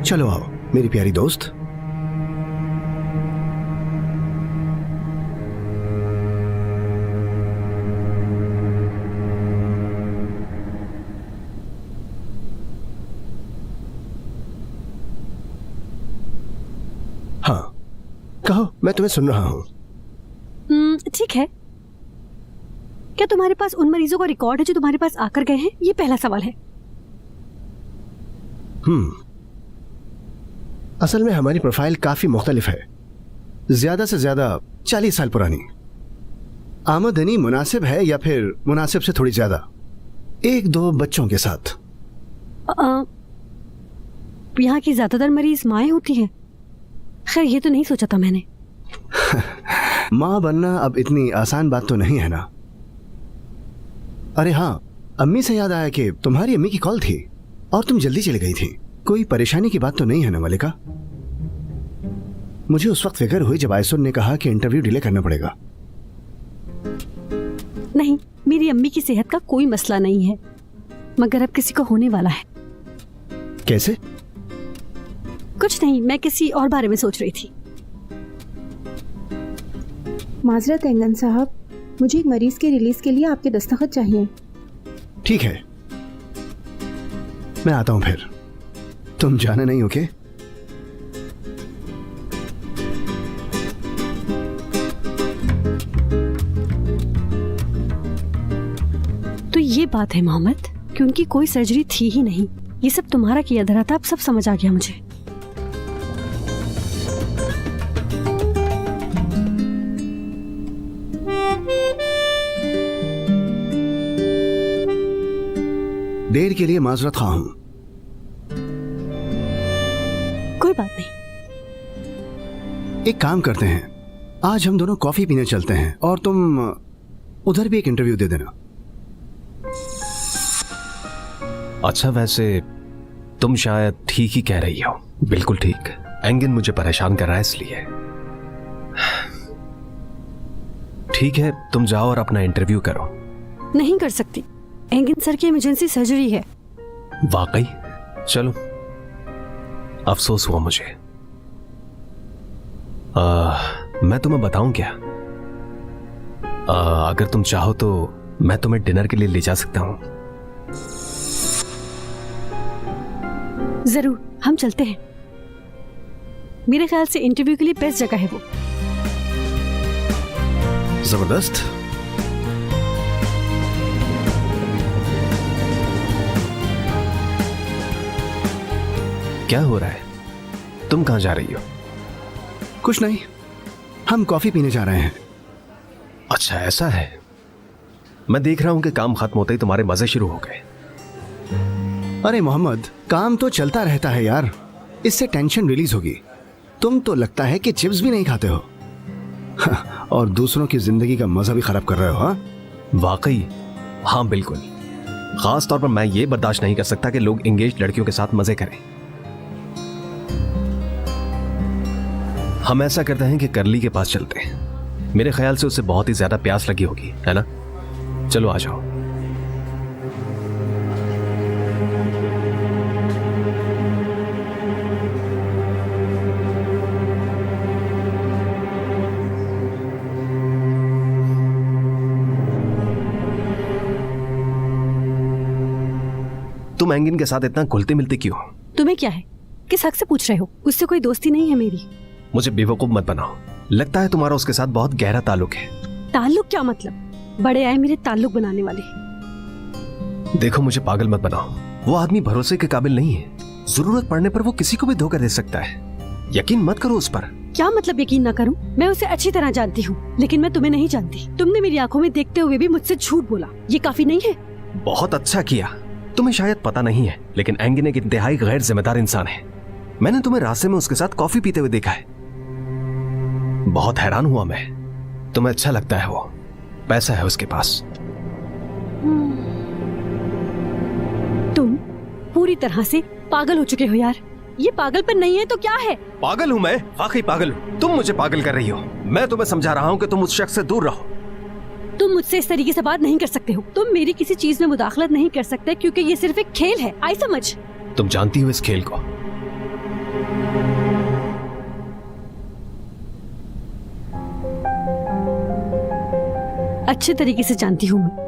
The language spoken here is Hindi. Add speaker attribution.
Speaker 1: चलो आओ मेरी प्यारी दोस्त। हाँ कहो, मैं तुम्हें सुन रहा हूं।
Speaker 2: ठीक है, क्या तुम्हारे पास उन मरीजों का रिकॉर्ड है जो तुम्हारे पास आकर गए हैं? ये पहला सवाल है।
Speaker 1: असल में हमारी प्रोफाइल काफी मुख्तलिफ है, ज्यादा से ज्यादा 40 साल पुरानी। आमदनी मुनासिब है या फिर मुनासिब से थोड़ी ज्यादा, 1-2 बच्चों के साथ।
Speaker 2: यहाँ की ज्यादातर मरीज माएँ होती हैं। खैर ये तो नहीं सोचा था मैंने।
Speaker 1: माँ बनना अब इतनी आसान बात तो नहीं है ना। अरे हाँ, अम्मी से याद आया कि तुम्हारी अम्मी की कॉल थी और तुम जल्दी चली गई थी। कोई परेशानी की बात तो नहीं है ना मलिका? मुझे उस वक्त फिक्र हुई जब आयसुन ने कहा कि इंटरव्यू डिले करना पड़ेगा।
Speaker 2: नहीं, मेरी अम्मी की सेहत का कोई मसला नहीं है, मगर अब किसी को होने वाला है।
Speaker 1: कैसे?
Speaker 2: कुछ नहीं, मैं किसी और बारे में सोच रही थी।
Speaker 3: माजरत एंगन साहब, मुझे एक मरीज के रिलीज के लिए आपके दस्तखत चाहिए।
Speaker 1: ठीक है, मैं आता हूं फिर। तुम जाना नहीं हो क्या?
Speaker 2: तो ये बात है मोहम्मद कि उनकी कोई सर्जरी थी ही नहीं। ये सब तुम्हारा किया धरा था, अब सब समझ आ गया मुझे।
Speaker 1: देर के लिए माजरत खा हूं।
Speaker 2: कोई बात नहीं।
Speaker 1: एक काम करते हैं, आज हम दोनों कॉफी पीने चलते हैं और तुम उधर भी एक इंटरव्यू दे देना।
Speaker 4: अच्छा, वैसे तुम शायद ठीक ही कह रही हो। बिल्कुल ठीक। एंगन मुझे परेशान कर रहा है इसलिए। ठीक है, तुम जाओ और अपना इंटरव्यू करो।
Speaker 2: नहीं कर सकती, एंगन सर की इमरजेंसी सर्जरी है।
Speaker 4: वाकई? चलो, अफसोस हुआ मुझे। मैं तुम्हें बताऊं क्या? अगर तुम चाहो तो मैं तुम्हें डिनर के लिए ले जा सकता हूं।
Speaker 2: जरूर, हम चलते हैं। मेरे ख्याल से इंटरव्यू के लिए बेस्ट जगह है वो।
Speaker 1: जबरदस्त।
Speaker 4: क्या हो रहा है? तुम कहां जा रही हो?
Speaker 1: कुछ नहीं, हम कॉफी पीने जा रहे हैं।
Speaker 4: अच्छा, ऐसा है। मैं देख रहा हूं कि काम खत्म होते ही तुम्हारे मजे शुरू हो गए।
Speaker 1: अरे मोहम्मद, काम तो चलता रहता है यार, इससे टेंशन रिलीज होगी। तुम तो लगता है कि चिप्स भी नहीं खाते हो और दूसरों की जिंदगी का मजा भी खराब कर रहे हो। हाँ
Speaker 4: वाकई, हाँ बिल्कुल। खास तौर पर मैं ये बर्दाश्त नहीं कर सकता कि लोग एंगेज लड़कियों के साथ मजे करें। हम ऐसा करते हैं कि करली के पास चलते हैं। मेरे ख्याल से उसे बहुत ही ज्यादा प्यास लगी होगी, है ना? चलो आ जाओ। तुम एंगिन के साथ इतना घुलते मिलते क्यों?
Speaker 2: तुम्हें क्या है? किस हक से पूछ रहे हो? उससे कोई दोस्ती नहीं है मेरी।
Speaker 4: मुझे बेवकूफ मत बनाओ। लगता है तुम्हारा उसके साथ बहुत गहरा ताल्लुक है।
Speaker 2: ताल्लुक क्या मतलब? बड़े आए मेरे ताल्लुक बनाने वाले।
Speaker 4: देखो, मुझे पागल मत बनाओ। वो आदमी भरोसे के काबिल नहीं है। जरूरत पड़ने पर वो किसी को भी धोखा दे सकता है। यकीन मत करो उस पर।
Speaker 2: क्या मतलब यकीन न करूं? मैं उसे अच्छी तरह जानती हूँ, लेकिन मैं तुम्हें नहीं जानती। तुमने मेरी आंखों में देखते हुए भी मुझसे झूठ बोला। ये काफी नहीं है?
Speaker 4: बहुत अच्छा किया। तुम्हें शायद पता नहीं है, लेकिन एंगिन एक इंतहाई गैर जिम्मेदार इंसान है। मैंने तुम्हें रास्ते में उसके साथ कॉफी पीते हुए देखा है। बहुत हैरान हुआ मैं। तुम्हें अच्छा लगता है वो, पैसा है उसके पास।
Speaker 2: तुम पूरी तरह से पागल हो चुके हो यार। ये पागलपन नहीं है तो क्या है?
Speaker 4: पागल हूं मैं, वाकई पागल हूं। तुम मुझे पागल कर रही हो। मैं तुम्हें समझा रहा हूं कि तुम उस शख्स से दूर रहो।
Speaker 2: तुम मुझसे इस तरीके से बात नहीं कर सकते हो। तुम मेरी किसी चीज में मुदाखलत नहीं कर सकते, क्योंकि ये सिर्फ एक खेल है। आई समझ?
Speaker 4: तुम जानती हो इस खेल को।
Speaker 2: अच्छे तरीके से जानती हूँ मैं।